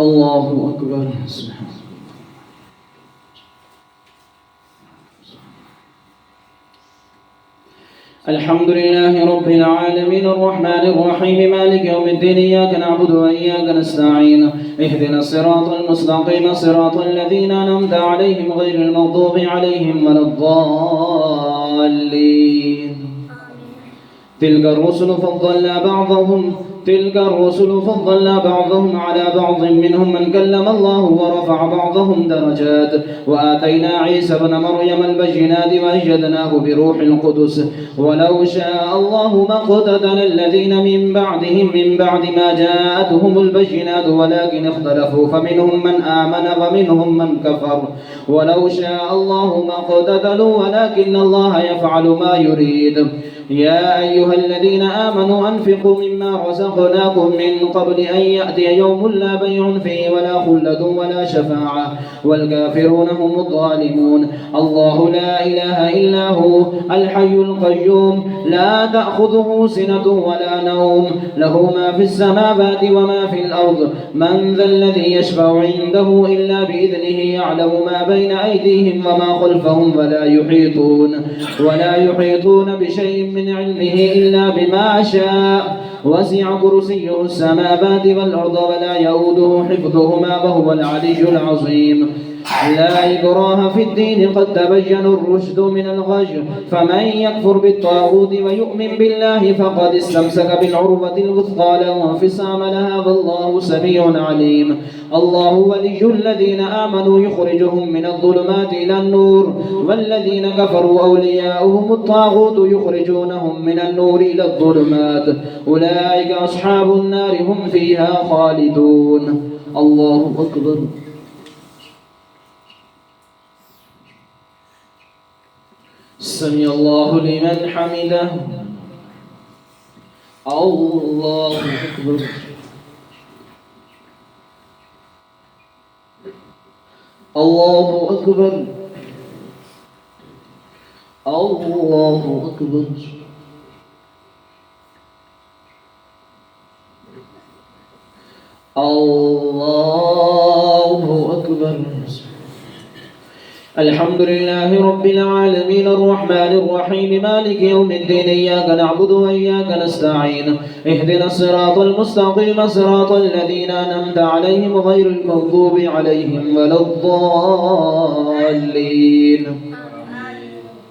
الله أكبر. سبحان الله. الحمد لله رب العالمين الرحمن الرحيم مالك يوم الدين إياك نعبد وإياك نستعين اهدنا الصراط المستقيم صراط الذين أنعمت عليهم غير المغضوب عليهم ولا الضالين. تلك الرسل فضلنا بعضهم على بعض منهم من كلم الله ورفع بعضهم درجات وآتينا عيسى ابن مريم البينات وأيدناه بروح القدس ولو شاء الله ما اقتتل الذين من بعدهم من بعد ما جاءتهم البينات ولكن اختلفوا فمنهم من آمن ومنهم من كفر ولو شاء الله ما اقتتلوا ولكن الله يفعل ما يريد. يا أيها الذين آمنوا أنفقوا مما رزقناكم من قبل أن يأتي يوم لا بيع فيه ولا خلة ولا شفاعة والكافرون هم الظالمون. الله لا إله إلا هو الحي القيوم لا تأخذه سنة ولا نوم له ما في السماوات وما في الأرض من ذا الذي يشفع عنده إلا بإذنه يعلم ما بين أيديهم وما خلفهم ولا يحيطون بشيء من علمه إلا بما شاء وسع كرسيه السماوات والأرض ولا يؤوده حفظهما وهو العلي العظيم. لا إكراه في الدين قد تبين الرشد من الغي فمن يكفر بالطاغوت ويؤمن بالله فقد استمسك بالعروة الوثقى لا انفصام لها والله سميع عليم. الله ولي الذين آمنوا يخرجهم من الظلمات إلى النور والذين كفروا أولياؤهم الطاغوت يخرجونهم من النور إلى الظلمات أولئك أصحاب النار هم فيها خالدون. الله أكبر. سمع الله لمن حمده. الله أكبر. الله أكبر. الله أكبر. الله أكبر. الحمد لله رب العالمين الرحمن الرحيم مالك يوم الدين إياك نعبد وإياك نستعين اهدنا الصراط المستقيم صراط الذين أنعمت عليهم غير المغضوب عليهم ولا الضالين.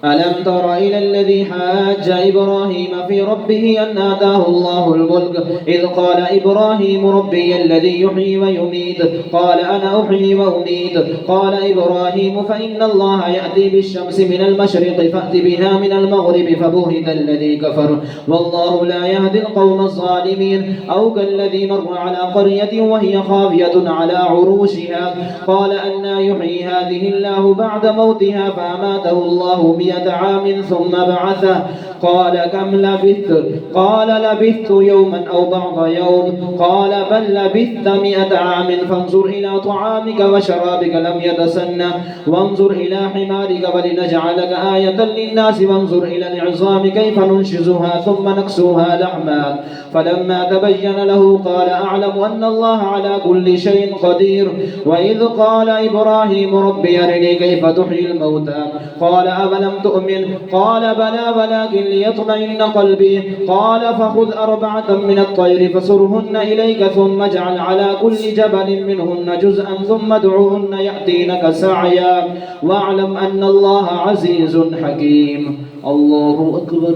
ألم تر إلى الذي حاج إبراهيم في ربه أن آتاه الله الملك إذ قال إبراهيم ربي الذي يحيي ويميت قال أنا أحيي وأميت قال إبراهيم فإن الله يأتي بالشمس من المشرق فأت بها من المغرب فبهت الذي كفر والله لا يهدي القوم الظالمين. أو كالذي مر على قرية وهي خاوية على عروشها قال أنى يحيي هذه الله بعد موتها فأماته الله 100 عام ثم بعثه قال كم لبثت قال لبثت يوما أو بعض يوم قال بل لبثت 100 عام فانظر إلى طعامك وشرابك لم يتسنى وانظر إلى حمارك ولنجعلك آية للناس وانظر إلى العظام كيف ننشزها ثم نكسوها لحما فلما تبين له قال أعلم أن الله على كل شيء قدير. وإذ قال إبراهيم ربي أرني كيف تحيي الموتى قال أولم تؤمن قال بلى ولكن ليطمئن قلبي قال فخذ 4 من الطير فصرهن إليك ثم اجعل على كل جبل منهن جزءا ثم ادعوهن يأتينك سعيا واعلم أن الله عزيز حكيم. الله أكبر.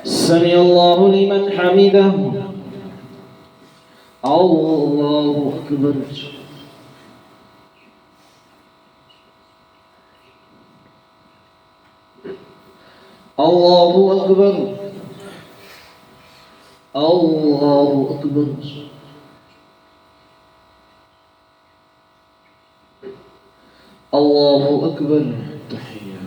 سمع الله لمن حمده. الله أكبر. الله أكبر. الله أكبر. الله أكبر. تحية.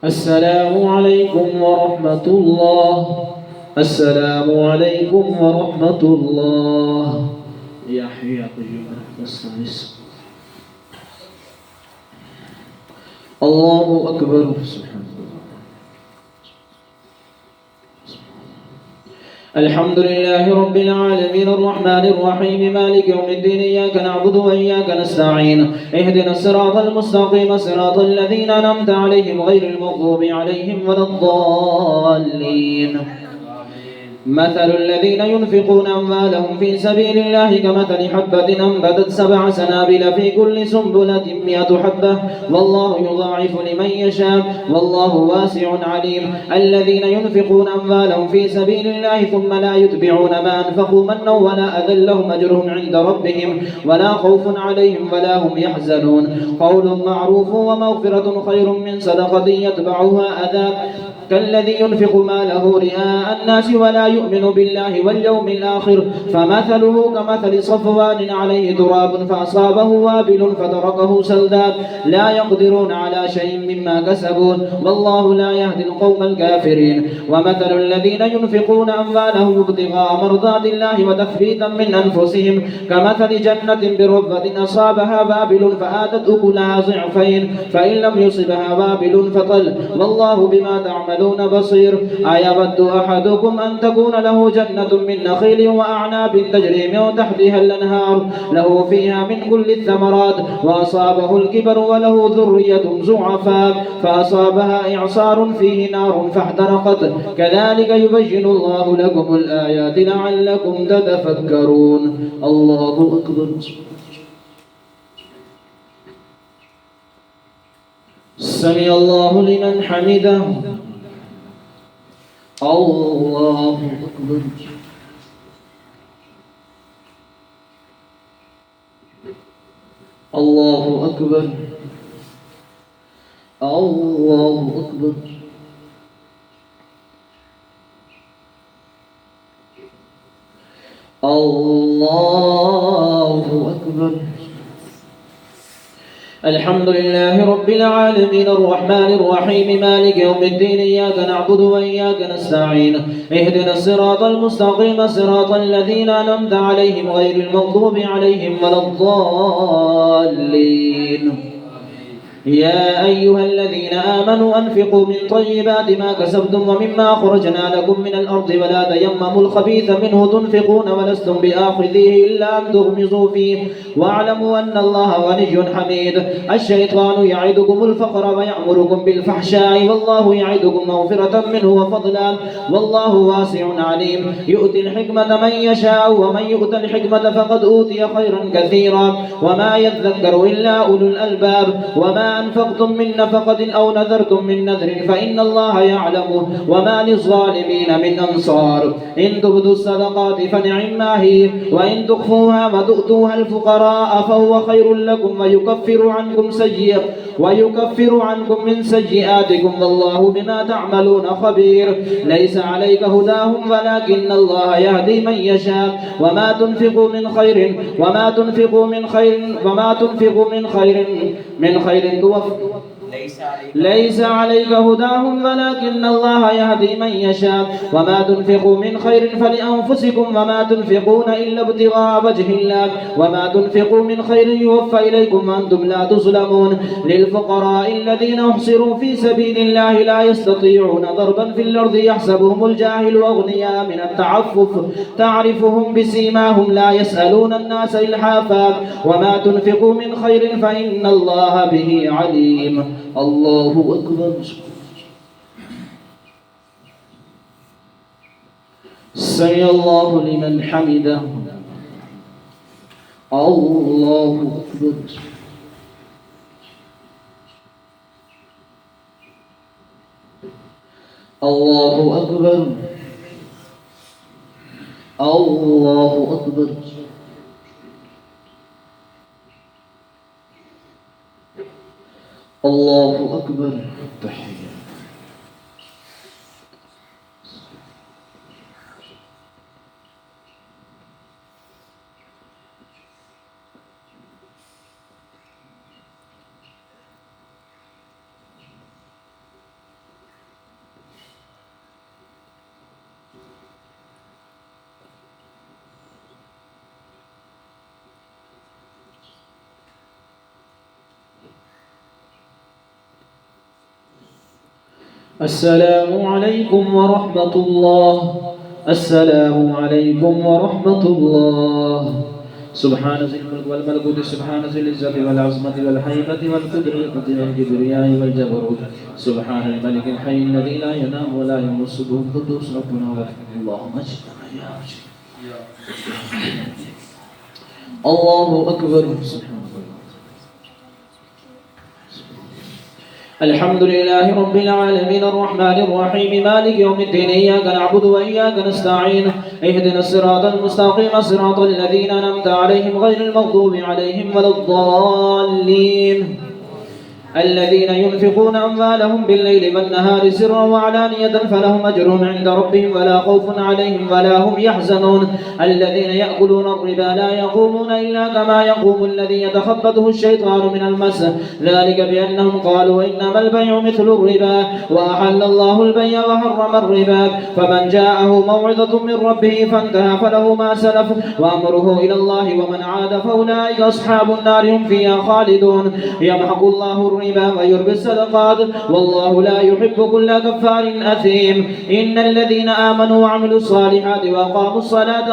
السلام عليكم ورحمة الله. السلام عليكم ورحمة الله. يا حي يا قيوم نستغيث. الله أكبر. سبحان الله. الحمد لله رب العالمين الرحمن الرحيم مالك يوم الدين إياك نعبد وإياك نستعين اهدنا الصراط المستقيم صراط الذين أنعمت عليهم غير المغضوب عليهم ولا الضالين. مثل الذين ينفقون أموالهم في سبيل الله كمثل حبة أنبتت 7 سنابل في كل سنبلة 100 حبة والله يضاعف لمن يشاء والله واسع عليم. الذين ينفقون أموالهم في سبيل الله ثم لا يتبعون ما أنفقوا منا ولا أذى لهم أجرهم عند ربهم ولا خوف عليهم ولا هم يحزنون. قول معروف ومغفرة خير من صدقة يتبعها أذى. كالذي ينفق ماله رئاء الناس ولا يؤمن بالله واليوم الآخر فمثله كمثل صفوان عليه تراب فأصابه وابل فتركه سلدا لا يقدرون على شيء مما كسبوا والله لا يهدي القوم الكافرين. ومثل الذين ينفقون أموالهم ابتغاء مرضات الله وتثبيتا من أنفسهم كمثل جنة بربة أصابها وابل فآتت أكلها ضعفين فإن لم يصبها وابل فطل والله بما تعملون بصير. أيود أحدكم أن تكون له جنة من نخيل وأعناب تجري من تحتها الأنهار له فيها من كل الثمرات وأصابه الكبر وله ذرية ضعفاء فأصابها إعصار فيه نار فاحترقت كذلك يبين الله لكم الآيات لعلكم تتفكرون. الله أكبر. سمع الله لمن حمده. الله أكبر. الله أكبر. الله أكبر. الله أكبر. الحمد لله رب العالمين الرحمن الرحيم مالك يوم الدين إياك نعبد وإياك نستعين اهدنا الصراط المستقيم صراط الذين أنعمت عليهم غير المغضوب عليهم ولا الضالين. يا أيها الذين آمنوا أنفقوا من طيبات ما كسبتم ومما أخرجنا لكم من الأرض ولا تيمموا الخبيث منه تنفقون ولستم بآخذيه إلا أن تغمضوا فيه واعلموا أن الله غني حميد. الشيطان يعدكم الفقر ويأمركم بالفحشاء والله يعدكم مغفرة منه وفضلا والله واسع عليم. يؤتي الحكمة من يشاء ومن يؤت الحكمة فقد أوتي خيرا كثيرا وما يذكر إلا أولو الألباب. وما أنفقتم من نفقة أو نذرتم من نذر فإن الله يعلمه وما للظالمين من أنصار. إن تبدوا الصدقات فنعما هي وإن تخفوها وتؤتوها الفقراء فهو خير لكم ويكفر عنكم من سيئاتكم والله بما تعملون خبير. ليس عليك هداهم ولكن الله يهدي من يشاء وما تنفقوا من خير ليس عليك هداهم ولكن الله يهدي من يشاء وما تنفقوا من خير فلأنفسكم وما تنفقون إلا ابتغاء وجه الله وما تنفقوا من خير يوفى إليكم وأنتم لا تظلمون. للفقراء الذين أحصروا في سبيل الله لا يستطيعون ضربا في الأرض يحسبهم الجاهل أغنياء من التعفف تعرفهم بسيماهم لا يسألون الناس إلحافا وما تنفقوا من خير فإن الله به عليم. الله أكبر. سمع الله لمن حمده. الله أكبر. الله أكبر. الله أكبر. الله أكبر. تحية. السلام عليكم ورحمة الله. السلام عليكم ورحمة الله. سبحان ذي الملك والملكوت، سبحان ذي العزة والعظمة والهيبة والقدرة والكبرياء والجبروت، سبحان الملك الحي الذي لا ينام ولا يمسه القدوس ربنا ورحمه. اللهم اجعلنا يا رجل. الله أكبر. الحمد لله رب العالمين الرحمن الرحيم مالك يوم الدين، إياك نعبد وإياك نستعين، اهدنا الصراط المستقيم صراط الذين أنعمت عليهم غير المغضوب عليهم ولا الضالين. الذين ينفقون أموالهم بالليل والنهار سرا وعلانية فلهم أجرهم عند ربهم ولا خوف عليهم ولا هم يحزنون. الذين يأكلون الربا لا يقومون إلا كما يقوم الذي يتخبطه الشيطان من المس، ذلك بأنهم قالوا إنما البيع مثل الربا وأحل الله البيع وحرم الربا. فمن جاءه موعظة من ربه فانتهى فله ما سلف وأمره إلى الله ومن عاد فأولئك أصحاب النار هم فيها خالدون. يمحق الله الربا ويربي الصدقات والله لا يحب كل كفار أثيم. إن الذين آمنوا وعملوا الصالحات وأقاموا الصلاة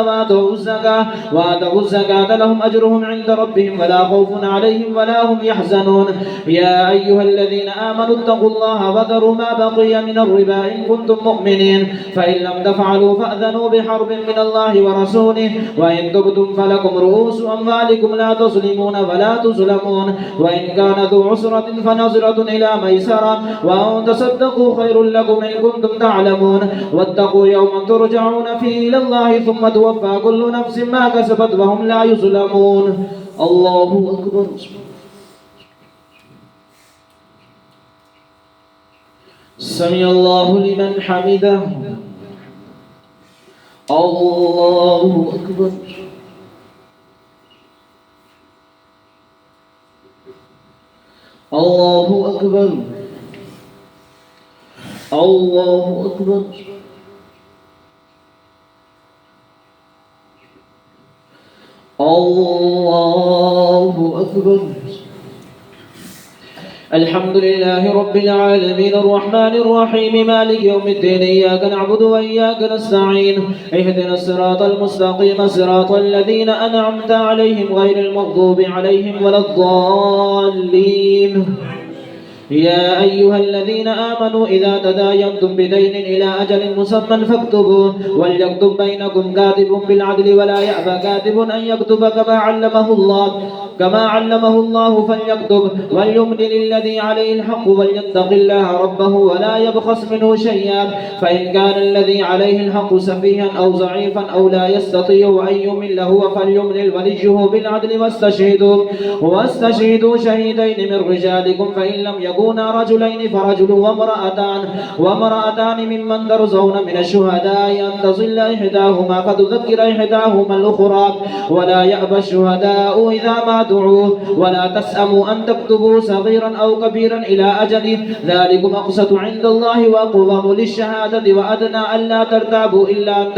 وآتوا الزكاة لهم أجرهم عند ربهم ولا خوف عليهم ولا هم يحزنون. يا أيها الذين آمنوا اتقوا الله وذروا ما بقي من الربا إن كنتم مؤمنين، فإن لم تفعلوا فأذنوا بحرب من الله ورسوله، وإن تبتم فلكم رؤوس أموالكم لا تظلمون ولا تظلمون، وإن كان ذو عسرة فنظرة إلى ميسرة وأن تصدقوا خير لكم إن كنتم تعلمون. واتقوا يوما ترجعون فيه إلى الله ثم توفى كل نفس ما كسبت وهم لا يظلمون. الله أكبر. سمع الله لمن حمده. الله أكبر. الله أكبر. الله أكبر. الله أكبر. الحمد لله رب العالمين الرحمن الرحيم مالك يوم الدين، إياك نعبد وإياك نستعين، اهدنا الصراط المستقيم صراط الذين أنعمت عليهم غير المغضوب عليهم ولا الضالين. يا أيها الذين آمنوا إذا تداينتم بدين إلى أجل مسمى فاكتبوه وليكتب بينكم كاتب بالعدل ولا يأبى كاتب أن يكتب كما علمه الله فليكتب وليملل الذي عليه الحق وليتق الله ربه ولا يبخس منه شيئا، فإن كان الذي عليه الحق سفيها أو ضعيفا أو لا يستطيع أن يمل هو فليملل وليه بالعدل واستشهدوا شهيدين من رجالكم، فإن لم يكونا رجلين فرجل وامرأتان ممن ترضون من الشهداء أن تضل إحداهما فتذكر إحداهما الأخرى، ولا يأبى الشهداء إذا ما دعوا، ولا تسأموا أن تكتبوا صغيرا أو كبيرا إلى أجله، ذلكم أقسط عند الله وأقوم للشهادة وأدنى ألا ترتابوا إلا أن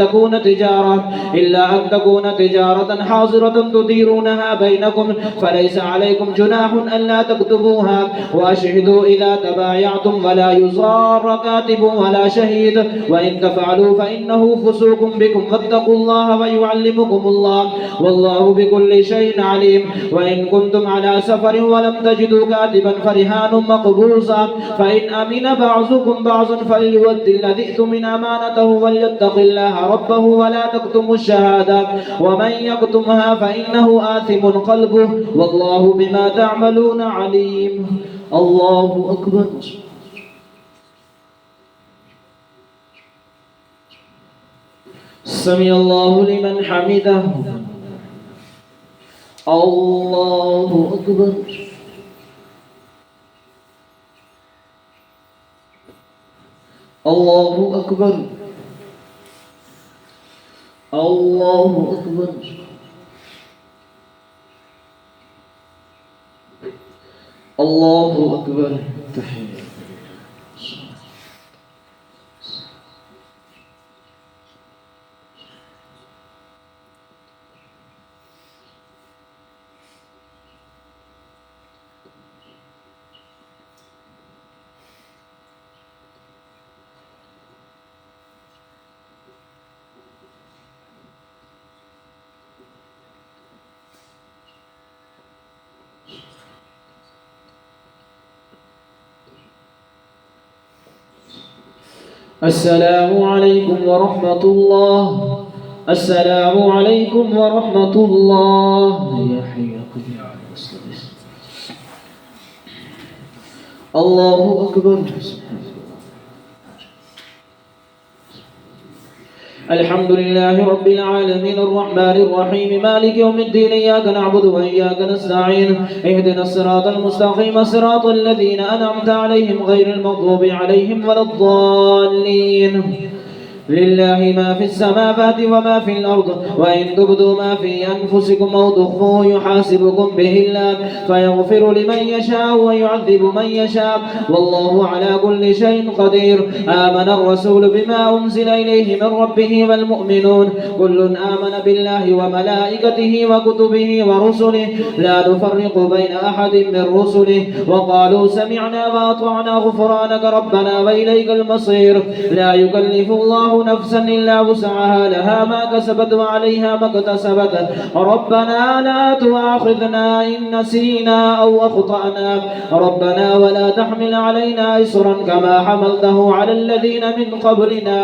تكون تجارة حاضرة تديرونها بينكم، فليس عليكم جناح ألا تكتبوها، وأشهدوا إذا تبايعتم ولا يضار كاتب ولا شهيد، وإن تفعلوا فإنه فسوق بكم واتقوا الله ويعلمكم الله والله بكل شيء عليم. وإن كنتم على سفر ولم تجدوا كاتبا فرهان مقبوضة، فإن أمن بعضكم بعضا فليؤد الذي اؤتمن أمانته وليتق الله ربه ولا تكتموا الشهادة ومن يكتمها فإنه آثم قلبه والله بما تعملون عليم. الله أكبر. سمع الله لمن حمده. الله أكبر. الله أكبر. الله أكبر. الله أكبر. تحية. السلام عليكم ورحمة الله. السلام عليكم ورحمة الله. يا حي يا قيوم. الله أكبر. الحمد لله رب العالمين الرحمن الرحيم مالك يوم الدين إياك نعبد وإياك نستعين اهدنا الصراط المستقيم صراط الذين أنعمت عليهم غير المغضوب عليهم ولا الضالين. لله ما في السماوات وما في الأرض وإن تبدوا ما في أنفسكم أو تخفوه يحاسبكم به الله فيغفر لمن يشاء ويعذب من يشاء والله على كل شيء قدير. آمن الرسول بما أنزل إليه من ربه والمؤمنون كل آمن بالله وملائكته وكتبه ورسله لا نفرق بين أحد من رسله وقالوا سمعنا وأطعنا غفرانك ربنا وإليك المصير. لا يكلف الله نفسا إلا وسعها لها ما كسبت وعليها ما اكتسبت ربنا لا تؤاخذنا إن نسينا أو أخطأنا ربنا ولا تحمل علينا إصرا كما حملته على الذين من قبلنا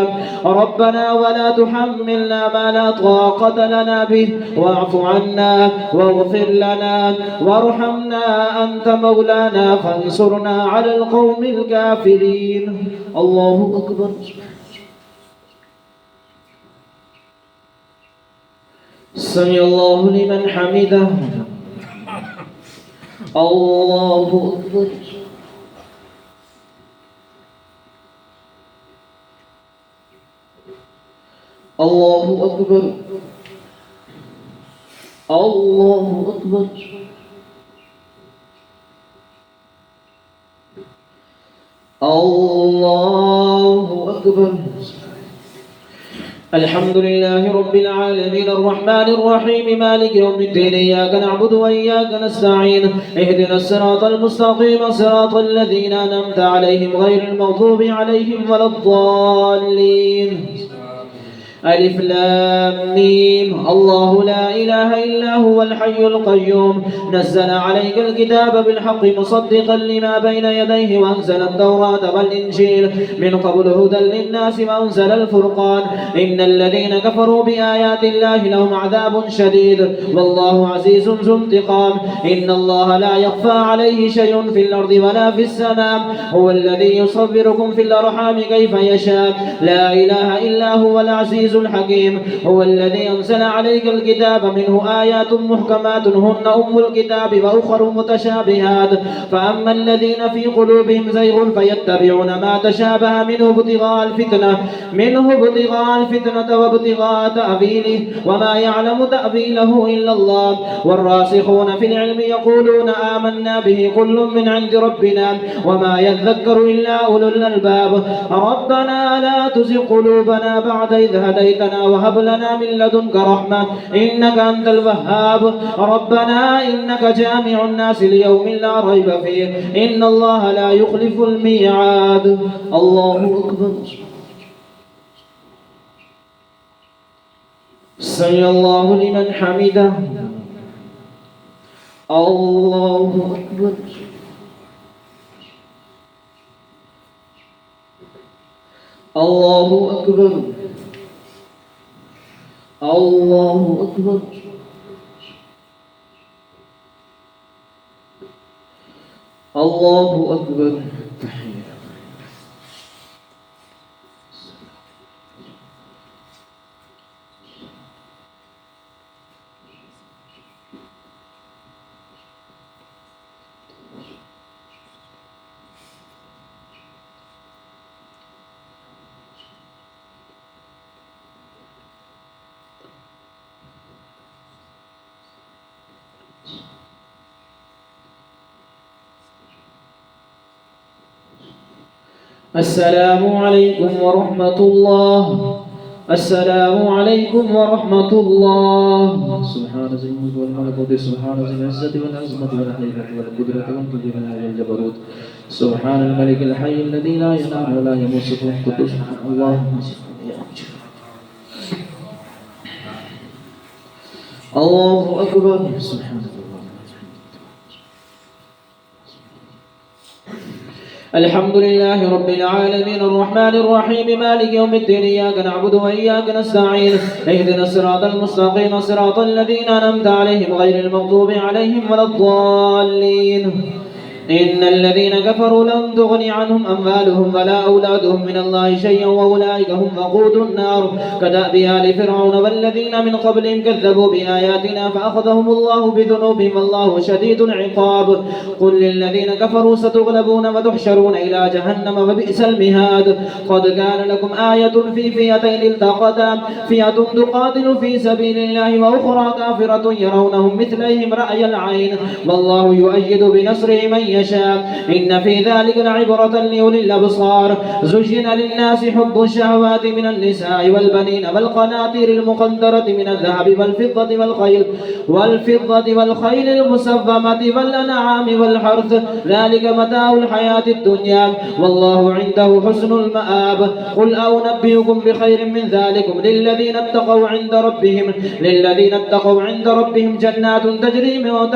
ربنا ولا تحملنا ما لا طاقة لنا به واعف عنا واغفر لنا وارحمنا أنت مولانا فانصرنا على القوم الكافرين. الله أكبر. سمع الله لمن حمده. الله أكبر. الله أكبر. الله أكبر. الله أكبر. الحمد لله رب العالمين الرحمن الرحيم مالك يوم الدين إياك نعبد وإياك نستعين اهدنا الصراط المستقيم صراط الذين أنعمت عليهم غير المغضوب عليهم ولا الضالين. ألف لام ميم الله لا إله إلا هو الحي القيوم نزل عليك الكتاب بالحق مصدقا لما بين يديه وأنزل التوراة والإنجيل من قبل هدى للناس وأنزل الفرقان إن الذين كفروا بآيات الله لهم عذاب شديد والله عزيز ذو انتقام. إن الله لا يخفى عليه شيء في الأرض ولا في السماء هو الذي يصوركم في الأرحام كيف يشاء لا إله إلا هو العزيز الحكيم. هو الذي أنزل عليك الكتاب منه آيات محكمات هن أم الكتاب وأخر متشابهات فأما الذين في قلوبهم زيغ فيتبعون ما تشابه منه ابتغاء الفتنة وابتغاء تأويله وما يعلم تأويله إلا الله والراسخون في العلم يقولون آمنا به كل من عند ربنا وما يذكر إلا أولو الألباب. ربنا لا تزغ قلوبنا بعد إذ هديتنا وهب لنا من لدنك رحمة إنك أنت الوهاب. ربنا إنك جامع الناس ليوم لا ريب فيه إن الله لا يخلف الميعاد. الله أكبر. سمع الله لمن حمده. الله أكبر. الله أكبر. الله أكبر. الله أكبر. السلام عليكم ورحمة الله. السلام عليكم ورحمة الله. سبحان ذي الملك والملكوت سبحان ذي العزة والعظمة والحكمة والقدرة والكبرياء والجبروت سبحان الملك الحي الذي لا ينام ولا يموت سبحان القدوس اللهم الله أكبر. سبحان الله. الحمد لله رب العالمين الرحمن الرحيم مالك يوم الدين إياك نعبد وإياك نستعين اهدنا الصراط المستقيم صراط الذين أنعمت عليهم غير المغضوب عليهم ولا الضالين إن الذين كفروا لن تغني عنهم أموالهم ولا أولادهم من الله شيئا وأولئك هم وقود النار كدأب آل فرعون والذين من قبلهم كذبوا بآياتنا فأخذهم الله بذنوبهم والله شديد العقاب قل للذين كفروا ستغلبون وتحشرون إلى جهنم وبئس المهاد قد كان لكم آية في فئتين التقتا فئة تقاتل في سبيل الله وأخرى كافرة يرونهم مثليهم رأي العين والله يؤيد بنصره من يشاء إن في ذلك لعبرة لأولي الأبصار زين للناس حب الشهوات من النساء والبنين والقناطير المقنطرة من الذهب والفضة والخيل المسومة والأنعام والحرث ذلك متاع الحياة الدنيا والله عنده حسن المآب قل أنبئكم بخير من ذلكم للذين اتقوا عند ربهم جنات تجري من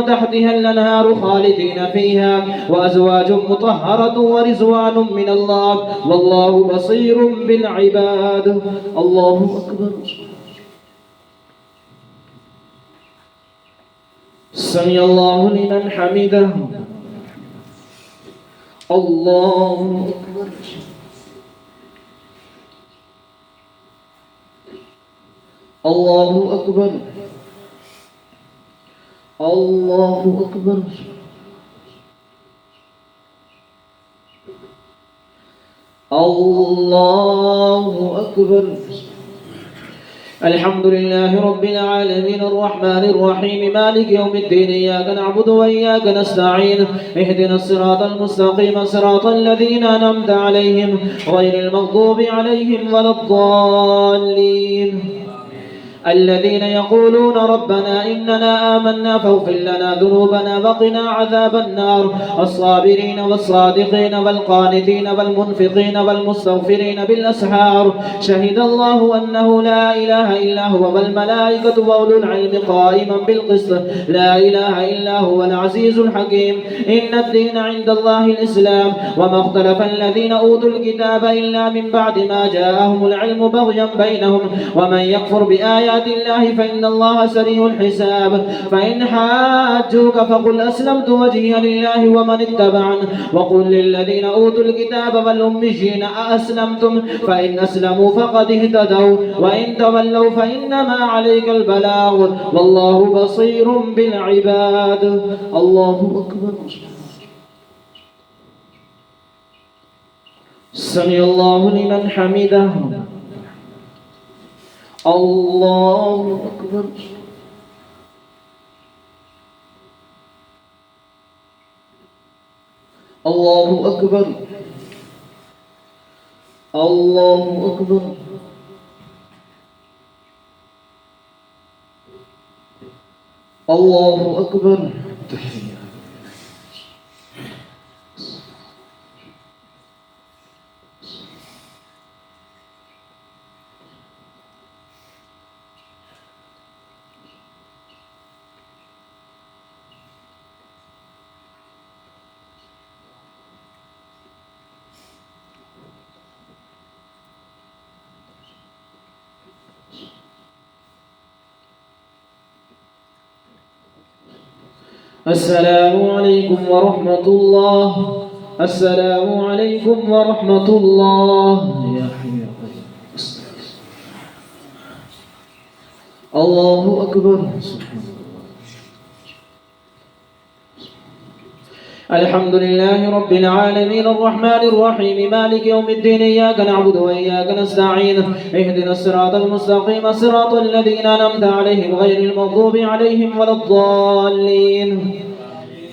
تحتها الأنهار خالدين فيها وأزواج مطهرة ورضوان من الله والله بصير بالعباد الله أكبر سمع الله لمن حمده الله أكبر الله أكبر الله أكبر الله أكبر الحمد لله رب العالمين الرحمن الرحيم مالك يوم الدين إياك نعبد وإياك نستعين اهدنا الصراط المستقيم صراط الذين أنعمت عليهم غير المغضوب عليهم ولا الضالين الذين يقولون ربنا إننا آمنا فاغفر لنا ذنوبنا وقنا عذاب النار الصابرين والصادقين والقانتين والمنفقين والمستغفرين بالأسحار شهد الله أنه لا إله إلا هو والملائكة وأولو العلم قائما بالقسط لا إله إلا هو العزيز الحكيم إن الدين عند الله الإسلام وما اختلف الذين أوتوا الكتاب إلا من بعد ما جاءهم العلم بغيا بينهم ومن يكفر بآيات الله فإن الله سريع الحساب فإن حاجوك فقل أسلمت وجهي لله ومن اتبعني وقل للذين أوتوا الكتاب والأميين أأسلمتم فإن أسلموا فقد اهتدوا وإن تولوا فإنما عليك البلاغ والله بصير بالعباد الله أكبر سمع الله لمن حمده الله أكبر الله أكبر الله أكبر الله أكبر السلام عليكم ورحمة الله السلام عليكم ورحمة الله يا حي يا قيوم الله أكبر الحمد لله رب العالمين الرحمن الرحيم مالك يوم الدين إياك نعبد وإياك نستعين اهدنا الصراط المستقيم صراط الذين أنعمت عليهم غير المغضوب عليهم ولا الضالين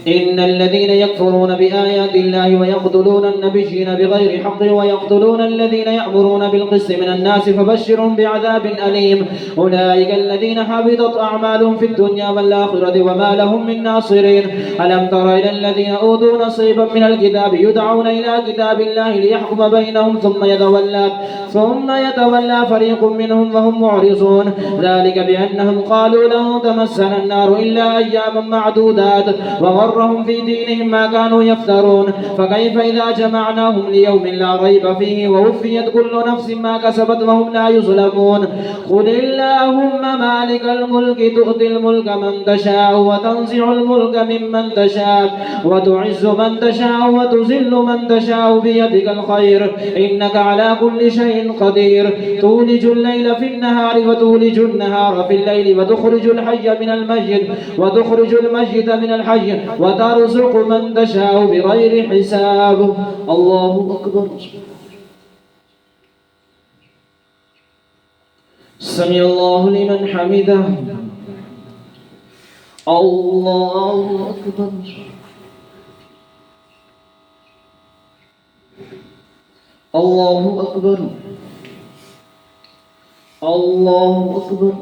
إن الذين يكفرون بآيات الله ويقتلون النبيين بغير حق ويقتلون الذين يأمرون بالقسط من الناس فبشرهم بعذاب أليم أولئك الذين حبطت أعمالهم في الدنيا والآخرة وما لهم من ناصرين ألم تر إلى الذين أوتوا نصيبا من الكتاب يدعون إلى كتاب الله ليحكم بينهم ثم يتولى فريق منهم وهم معرضون ذلك بأنهم قالوا لن تمسنا النار إلا أياما معدودات وغر وغرهم في دينهم ما كانوا يفترون فكيف إذا جمعناهم ليوم لا ريب فيه ووفيت كل نفس ما كسبت وهم لا يظلمون قل اللهم مالك الملك تؤتي الملك من تشاء وتنزع الملك ممن تشاء وتعز من تشاء وتذل من تشاء بيدك الخير إنك على كل شيء قدير تولج الليل في النهار وتولج النهار في الليل وتخرج الحي من الميت وتخرج الميت من الحي وترزق من تشاء بغير حساب الله أكبر سمع الله لمن حمده الله أكبر الله أكبر الله أكبر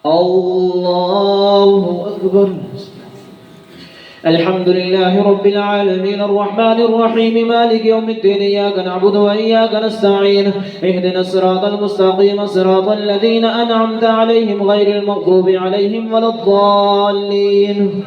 الله أكبر الحمد لله رب العالمين الرحمن الرحيم مالك يوم الدين إياك نعبد وإياك نستعين اهدنا الصراط المستقيم صراط الذين أنعمت عليهم غير المغضوب عليهم ولا الضالين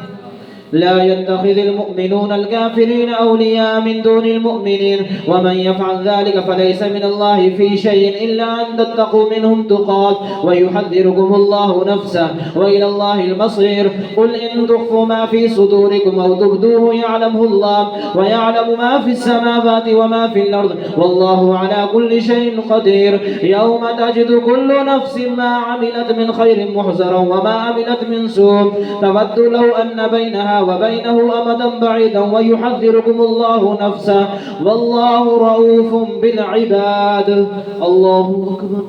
لا يتخذ المؤمنون الكافرين أولياء من دون المؤمنين ومن يفعل ذلك فليس من الله في شيء إلا أن تتقوا منهم تقاه ويحذركم الله نفسه وإلى الله المصير قل إن تخفوا ما في صدوركم أو تبدوه يعلمه الله ويعلم ما في السماوات وما في الأرض والله على كل شيء قدير يوم تجد كل نفس ما عملت من خير محضرا وما عملت من سوء تود لو أن بينها وبينه أمدا بعيدا ويحذركم الله نفسه والله رؤوف بالعباد الله أكبر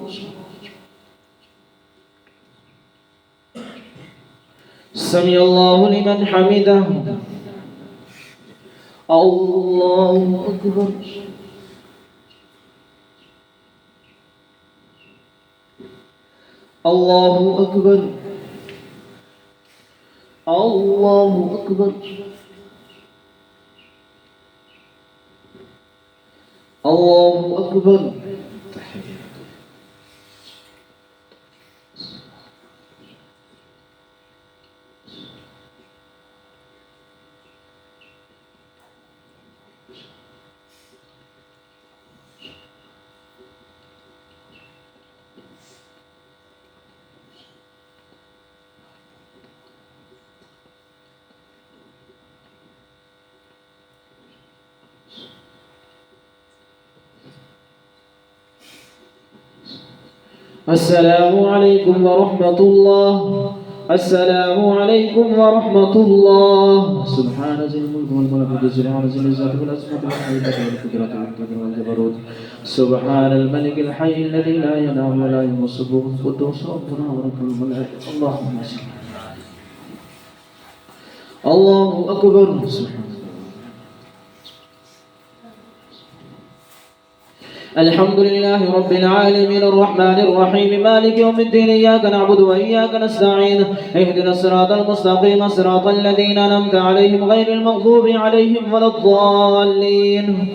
سمع الله لمن حمده الله أكبر الله أكبر الله أكبر الله أكبر السلام عليكم ورحمة الله السلام عليكم ورحمة الله سبحان ذي الملك والملك ذي العرش ذي العزة والعظمة والهيبة والقدرة والقدر والجبروت سبحان الملك الحي الذي لا ينام ولا يمسه القدوس ربنا ورب الملائكة اللهم صل الله أكبر الحمد لله رب العالمين الرحمن الرحيم مالك يوم الدين إياك نعبد وإياك نستعين اهدنا الصراط المستقيم صراط الذين أنعمت عليهم غير المغضوب عليهم ولا الضالين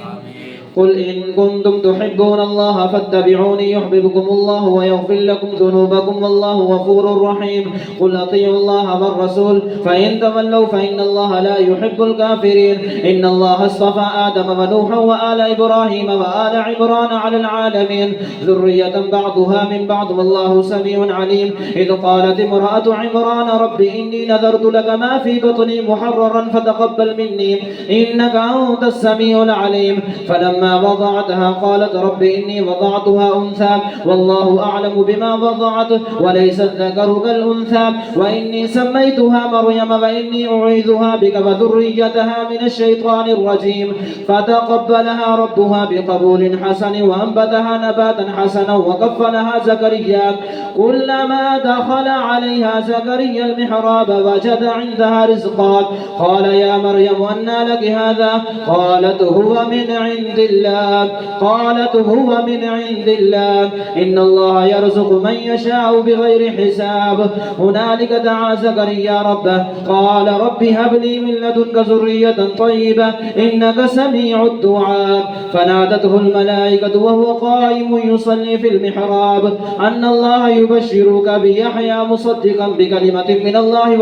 قل إن كنتم تحبون الله فاتبعوني يحببكم الله ويغفر لكم ذنوبكم والله غفور رحيم قل أطيعوا الله والرسول فإن تولوا فإن الله لا يحب الكافرين إن الله اصطفى آدم ونوحا وآل إبراهيم وآل عمران على العالمين ذرية بعضها من بعض والله سميع عليم إذ قالت امرأة عمران رب إني نذرت لك ما في بطني محررا فتقبل مني إنك أنت السميع العليم فلما وضعتها قالت رب إني وضعتها أنثى والله أعلم بما وضعت وليس الذكر كالأنثى وإني سميتها مريم وإني أعيذها بك وذريتها من الشيطان الرجيم فتقبلها ربها بقبول حسن وأنبتها نباتا حسنا وكفلها زكريا كلما دخل عليها زكريا المحراب وجد عندها رزقا قال يا مريم أنى لك هذا قالت هو من عند الله قالت هو من عند الله إن الله يرزق من يشاء بغير حساب هنالك دعا زكريا ربه قال رب هب لي من لدنك ذرية طيبة إنك سميع الدعاء فنادته الملائكة وهو قائم يصلي في المحراب أن الله يبشرك بيحيى مصدقا بكلمة من الله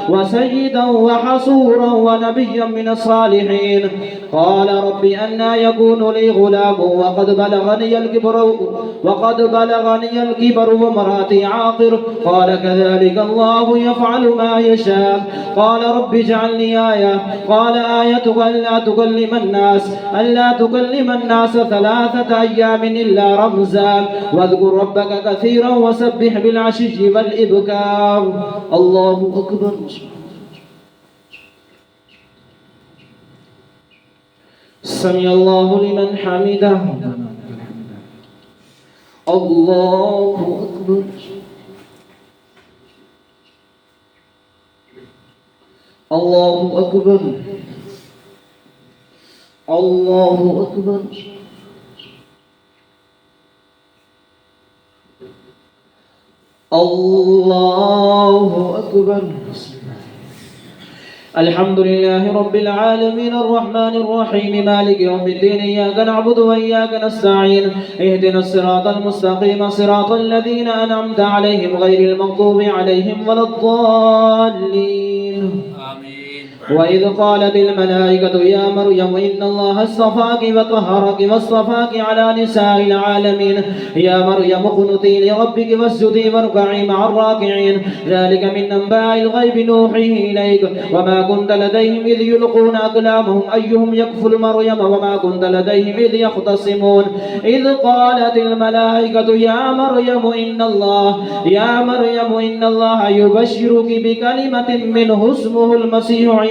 وسيدا وحصورا ونبيا من الصالحين قال رب أنى يكون لي غلام وقد بلغني الكبر وامرأتي عاقر قال كذلك الله يفعل ما يشاء قال رب اجعل لي آية قال آيتك ألا تكلم الناس 3 أيام إلا رمزا واذكر ربك كثيرا وسبح بالعشي والإبكار الله أكبر سمع الله لمن حمده الله أكبر الله أكبر الله أكبر الله أكبر الحمد لله رب العالمين الرحمن الرحيم مالك يوم الدين إياك نعبد وإياك نستعين اهدنا الصراط المستقيم صراط الذين أنعمت عليهم غير المغضوب عليهم ولا الضالين آمين وإذ قالت الملائكة يا مريم إن الله اصطفاك وطهرك واصطفاك على نساء العالمين يا مريم اقنتي لربك واسجدي واركعي مع الراكعين ذلك من أنباء الغيب نوحيه إليك وما كنت لديهم إذ يلقون أقلامهم أيهم يكفل مريم وما كنت لديهم إذ يختصمون إذ قالت الملائكة يا مريم إن الله يبشرك بكلمة منه اسمه المسيح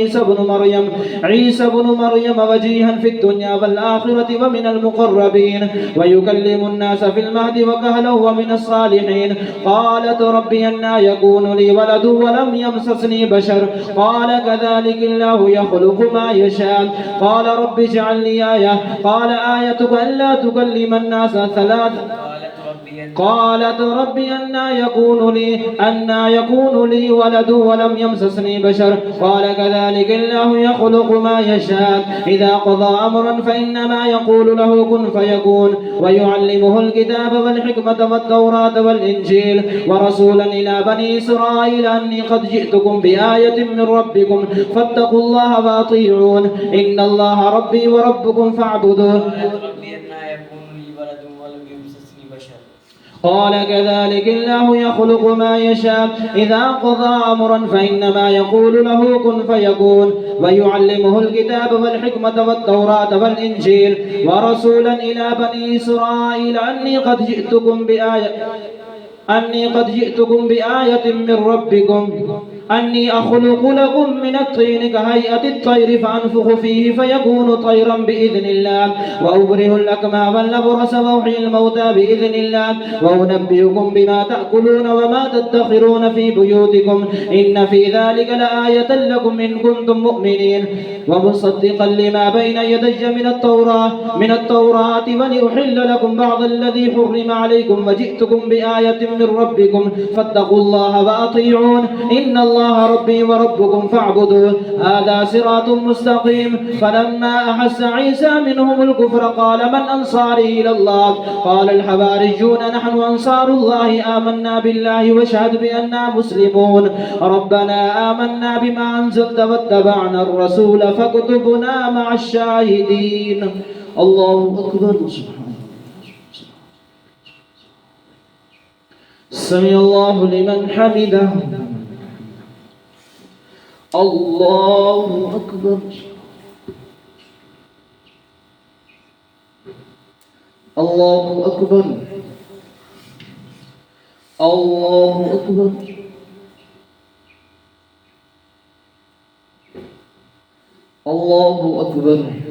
عيسى بن مريم وجيها في الدنيا والآخرة ومن المقربين ويكلم الناس في المهد وكهلا ومن الصالحين قالت ربي أنى يكون لي ولد ولم يمسسني بشر قال كذلك الله يخلق ما يشاء قال رب اجعل لي آية قال آيتك ألا تكلم الناس 3 قالت ربي أنى يكون لي ولد ولم يمسسني بشر قال كذلك الله يخلق ما يشاء إذا قضى أمرا فإنما يقول له كن فيكون ويعلمه الكتاب والحكمة والتوراة والإنجيل ورسولا إلى بني إسرائيل أني قد جئتكم بآية من ربكم فاتقوا الله وأطيعون إن الله ربي وربكم فاعبدوه قال كذلك الله يخلق ما يشاء إذا قضى أمرا فإنما يقول له كن فيكون ويعلمه الكتاب والحكمة والتوراة والإنجيل ورسولا إلى بني إسرائيل أني قد جئتكم بآية من ربكم أني أخلق لكم من الطين كهيئة الطير فأنفخ فيه فيكون طيرا بإذن الله وأبره الأكمام والأبرص وأحيي الموتى بإذن الله وأنبئكم بما تأكلون وما تدخرون في بيوتكم إن في ذلك لآية لكم إن كنتم مؤمنين ومصدقا لما بين يدي من التوراة ولأحل لكم بعض الذي حرم عليكم وجئتكم بآية من ربكم فاتقوا الله وأطيعون إن الله ربي وربكم فاعبدوه هذا صراط مستقيم فلما أحس عيسى منهم الكفر قال من أنصاري إلى الله قال الحواريون نحن أنصار الله آمنا بالله واشهد بأننا مسلمون ربنا آمنا بما أنزلت واتبعنا الرسول فاكتبنا مع الشاهدين الله أكبر سمع الله لمن حمده الله أكبر الله أكبر الله أكبر الله أكبر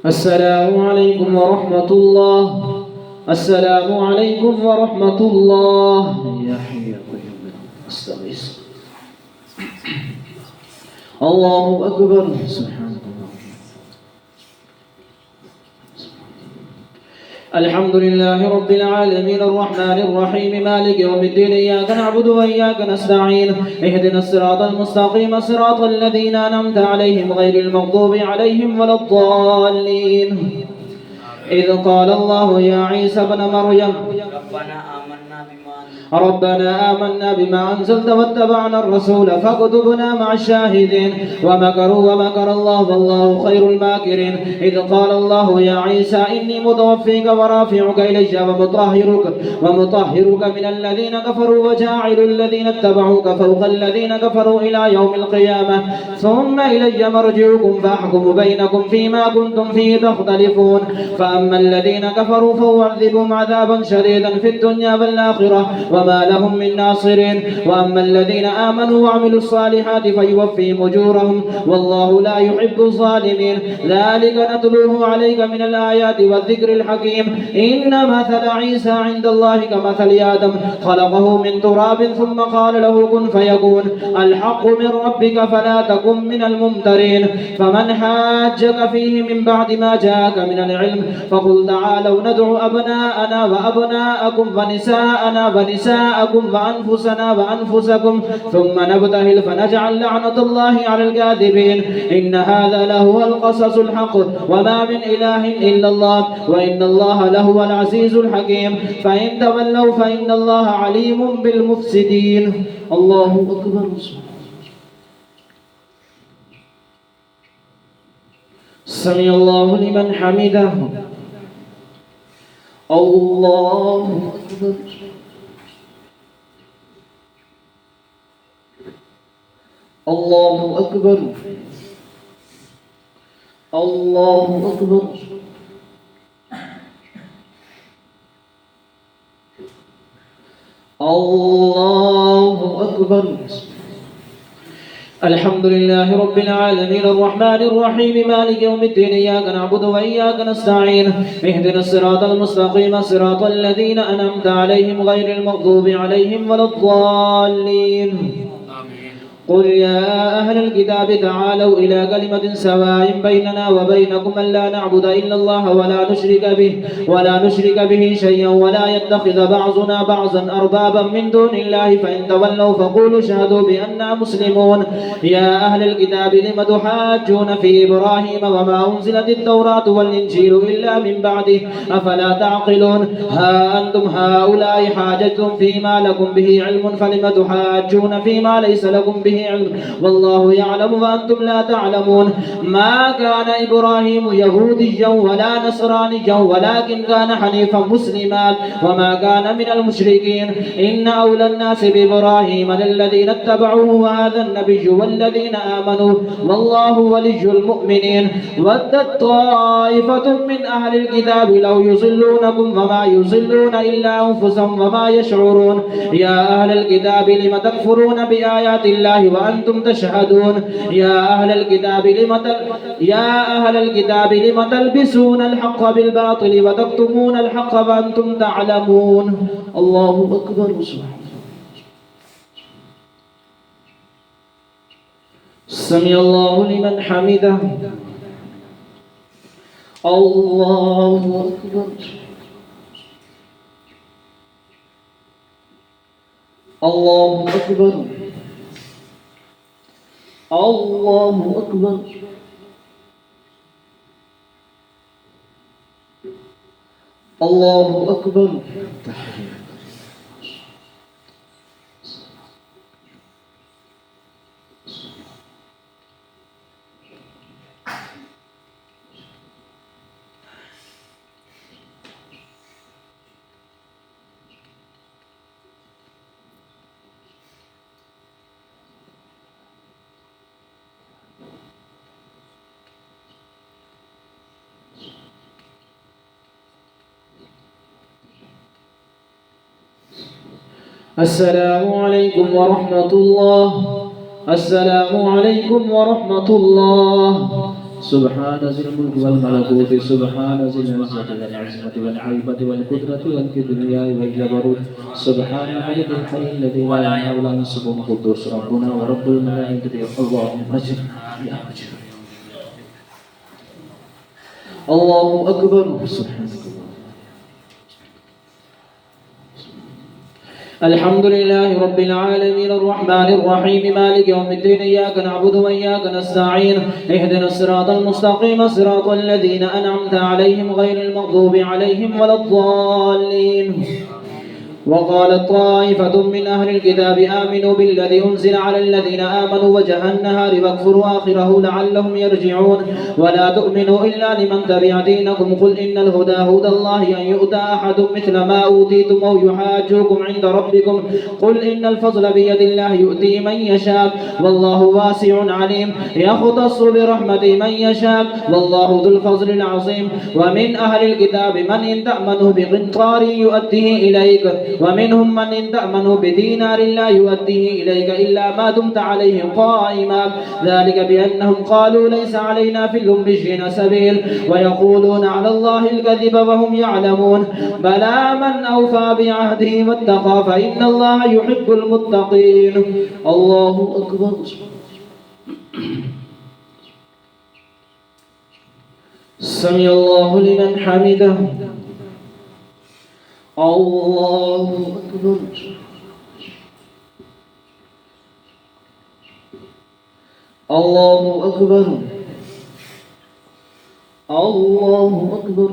السلام عليكم ورحمة الله. السلام عليكم ورحمة الله. يا حي يا قيوم استغيث. الله أكبر. سبحان الله. الحمد لله رب العالمين الرحمن الرحيم مالك يوم الدين إياك نعبد وإياك نستعين اهدنا الصراط المستقيم صراط الذين أنعمت عليهم غير المغضوب عليهم ولا الضالين. إذ قال الله يا عيسى ابن مريم ربنا آمنا بما أنزلت واتبعنا الرسول فاكتبنا مع الشاهدين ومكروا ومكر الله والله خير الماكرين. إذ قال الله يا عيسى إني متوفيك ورافعك إلي ومطهرك من الذين كفروا وجاعل الذين اتبعوك فوق الذين كفروا إلى يوم القيامة ثم إلي مرجعكم فأحكم بينكم فيما كنتم فيه تختلفون. فأما الذين كفروا فأعذبهم عذابا شديدا في الدنيا والآخرة وما لهم من ناصرين. وأما الذين آمنوا وعملوا الصالحات فيوفيهم أجورهم والله لا يحب الظالمين. ذلك نتلوه عليك من الآيات والذكر الحكيم. إن مثل عيسى عند الله كمثل آدم خلقه من تراب ثم قال له كن فيكون. الحق من ربك فلا تكن من الممترين. فمن حاجك فيه من بعد ما جاءك من العلم فقل تعالوا ندعو أبناءنا وأبناءكم ونساءنا ونساءكم وأنفسنا وأنفسكم ثم نبتهل فنجعل لعنة الله على الكاذبين. إن هذا لهو القصص الحق وما من إله إلا الله وإن الله لهو العزيز الحكيم. فإن تولوا فإن الله عليم بالمفسدين. الله أكبر. سمع الله لمن حمده. الله أكبر. الله أكبر. الله أكبر. الله أكبر. الحمد لله رب العالمين الرحمن الرحيم مالك يوم الدين إياك نعبد وإياك نستعين اهدنا الصراط المستقيم صراط الذين أنعمت عليهم غير المغضوب عليهم ولا الضالين. قل يا أهل الكتاب تعالوا إلى كلمة سواء بيننا وبينكم ألا نعبد إلا الله ولا نشرك به شيئا ولا يتخذ بعضنا بعضا أربابا من دون الله. فإن تولوا فقولوا اشهدوا بأننا مسلمون. يا أهل الكتاب لم تحاجون في إبراهيم وما أنزلت التوراة والإنجيل إلا من بعده أفلا تعقلون. ها أنتم هؤلاء حاججتم فيما لكم به علم فلم تحاجون فيما ليس لكم به علم والله يعلم وأنتم لا تعلمون. ما كان إبراهيم يهوديا ولا نصرانيا ولكن كان حنيفا مسلما وما كان من المشركين. إن أولى الناس بإبراهيم للذين اتبعوه وهذا النبي والذين آمنوا والله ولي المؤمنين. ودت طائفة من أهل الكتاب لو يضلونكم وما يضلون إلا أنفسهم وما يشعرون. يا أهل الكتاب لم تكفرون بآيات الله وأنتم تشهدون. يا أهل الكتاب لم تلبسون الحق بالباطل وتكتمون الحق وأنتم تعلمون. الله أكبر. سمع الله لمن حمده. الله أكبر. الله أكبر. الله أكبر. الله أكبر. السلام عليكم ورحمة الله. السلام عليكم ورحمة الله. سبحان ذي الملك والملكوت سبحان ذي العزة والعظمة والهيبة والقدرة والكبرياء والجبروت سبحان الملك الحي الذي لا ينام ولا ينسب القدوس ربنا ورب الملائكة اللهم اجرنا يا مجير الله أكبر سبحانك الحمد لله رب العالمين الرحمن الرحيم مالك يوم الدين إياك نعبد وإياك نستعين اهدنا الصراط المستقيم صراط الذين أنعمت عليهم غير المغضوب عليهم ولا الضالين وقالت طائفة من أهل الكتاب آمنوا بالذي أنزل على الذين آمنوا وجه النهار واكفروا آخره لعلهم يرجعون ولا تؤمنوا إلا لمن تبع دينكم قل إن الهدى هدى الله أن يؤتى أحد مثل ما أوتيتم أو يحاجوكم عند ربكم قل إن الفضل بيد الله يؤتي من يشاء والله واسع عليم يختص برحمته من يشاء والله ذو الفضل العظيم ومن أهل الكتاب من إن تأمنه بقنطار يؤديه إليك ومنهم من إن تأمنه بدينار لا يؤديه إليك إلا ما دمت عليه قائما ذلك بأنهم قالوا ليس علينا في الأميين سبيل ويقولون على الله الكذب وهم يعلمون بلى من أوفى بعهده واتقى فإن الله يحب المتقين الله أكبر سمع الله لمن حمده الله أكبر الله أكبر الله أكبر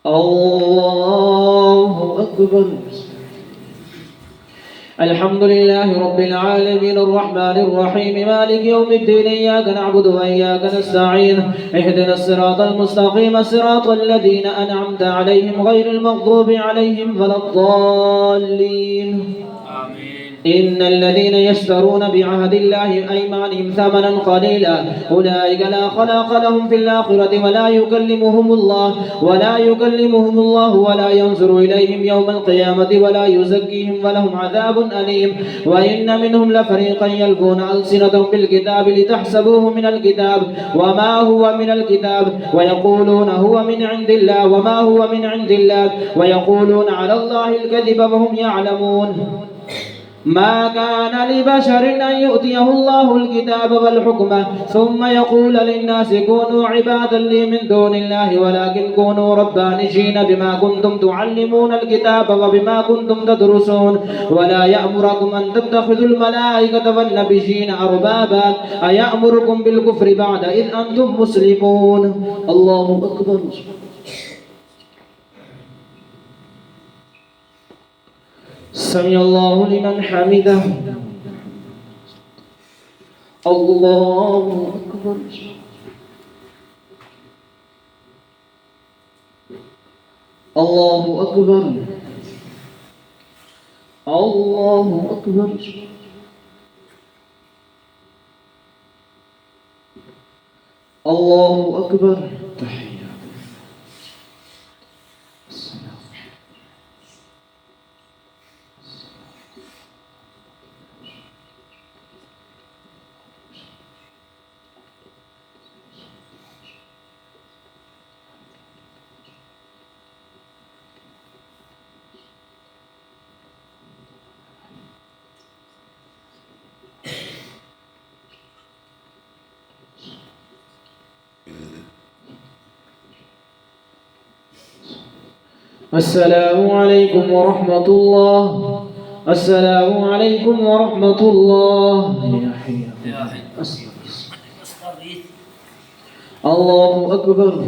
الله أكبر الحمد لله رب العالمين الرحمن الرحيم مالك يوم الدين إياك نعبد وإياك نستعين اهدنا الصراط المستقيم صراط الذين أنعمت عليهم غير المغضوب عليهم ولا الضالين إن الذين يشترون بعهد الله أيمانهم ثمنا قليلا أولئك لا خلاق لهم في الآخرة ولا يكلمهم الله ولا ينظر إليهم يوم القيامة ولا يزكيهم ولهم عذاب أليم وإن منهم لفريقا يلقون ألسنتهم بالكتاب لتحسبوه من الكتاب وما هو من الكتاب ويقولون هو من عند الله وما هو من عند الله ويقولون على الله الكذب وهم يعلمون ما كان لبشر أن يؤتيه الله الكتاب والحكمة ثم يقول للناس كونوا عبادا لي من دون الله ولكن كونوا ربانيين بما كنتم تعلمون الكتاب وبما كنتم تدرسون ولا يأمركم أن تتخذوا الملائكة والنبيين أربابا أيأمركم بالكفر بعد إذ أنتم مسلمون الله أكبر سمع الله لمن حمده الله أكبر الله أكبر الله أكبر الله أكبر السلام عليكم ورحمة الله السلام عليكم ورحمة الله يا حي الله أكبر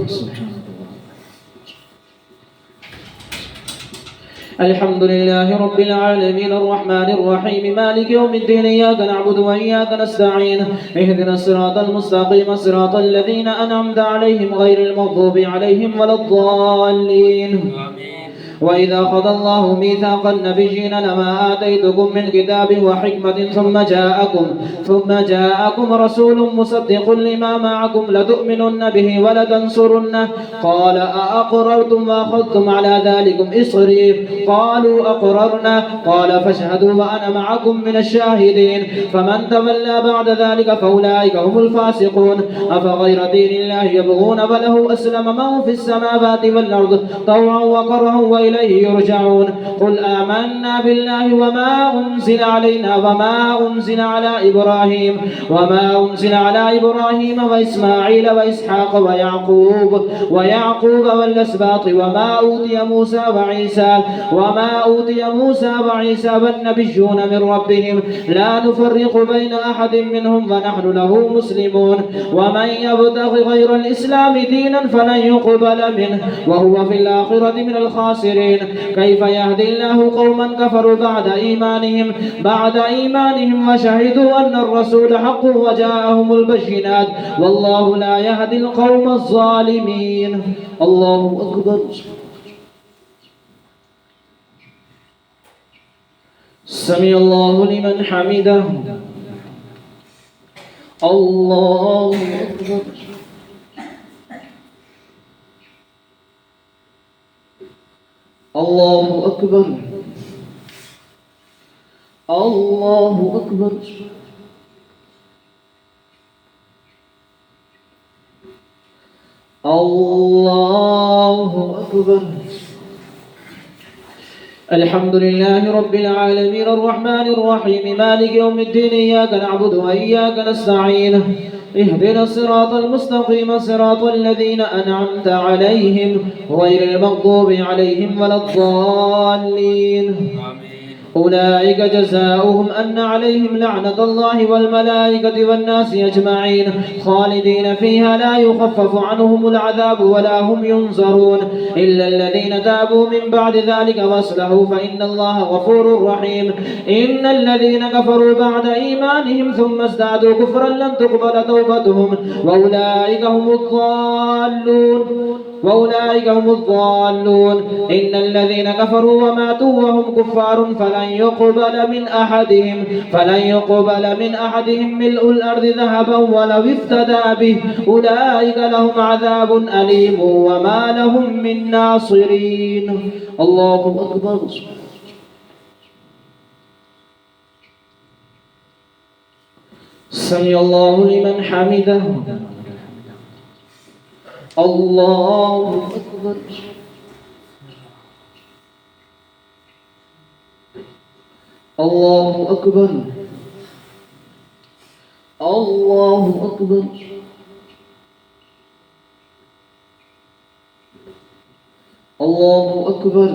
الحمد لله رب العالمين الرحمن الرحيم مالك يوم الدين إياك نعبد وإياك نستعين اهدنا الصراط المستقيم صراط الذين أنعمت عليهم غير المغضوب عليهم ولا الضالين وإذا أخذ الله ميثاق النبيين لما آتيتكم من كتاب وحكمة ثم جاءكم رسول مصدق لما معكم لتؤمنن به ولتنصرنه قال أأقررتم وأخذتم على ذلكم إصري قالوا أقررنا قال فاشهدوا وأنا معكم من الشاهدين فمن تولى بعد ذلك فأولئك هم الفاسقون أفغير دين الله يبغون وله أسلم من في السماوات والأرض طوعا وكرها وإليه يرجعون قل آمنا بالله وما أنزل علينا وما أنزل على إبراهيم وإسماعيل وإسحاق ويعقوب والأسباط وما أوتي موسى وعيسى والنبيون من ربهم لا نفرق بين أحد منهم ونحن له مسلمون ومن يبتغ غير الإسلام دينا فلن يقبل منه وهو في الآخرة من الخاسرين كيف يهدي الله قوما كفروا بعد إيمانهم وشهدوا أن الرسول حق وجاءهم البينات والله لا يهدي القوم الظالمين. الله أكبر. سمع الله لمن حمده. الله أكبر. الله أكبر. الله أكبر. الله أكبر. الحمد لله رب العالمين الرحمن الرحيم مالك يوم الدين إياك نعبد وإياك نستعين اهدنا الصراط المستقيم صراط الذين أنعمت عليهم غير المغضوب عليهم ولا الضالين. أولئك جزاؤهم أن عليهم لعنة الله والملائكة والناس أجمعين خالدين فيها لا يخفف عنهم العذاب ولا هم ينظرون إلا الذين تابوا من بعد ذلك واصلحوا فإن الله غفور رحيم. إن الذين كفروا بعد إيمانهم ثم ازدادوا كفرا لن تقبل توبتهم وأولئك هم الضالون. إن الذين كفروا وماتوا وهم كفار فلن يقبل من أحدهم ملء الأرض ذهبا ولو افتدى به أولئك لهم عذاب أليم وما لهم من ناصرين. الله أكبر. سمع الله لمن حمده. الله أكبر. الله أكبر. الله أكبر. الله أكبر.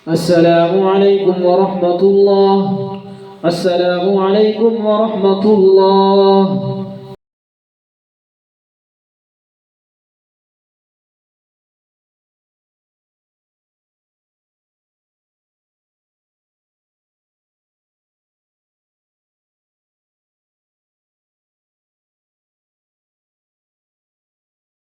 السلام عليكم ورحمة الله. السلام عليكم ورحمة الله.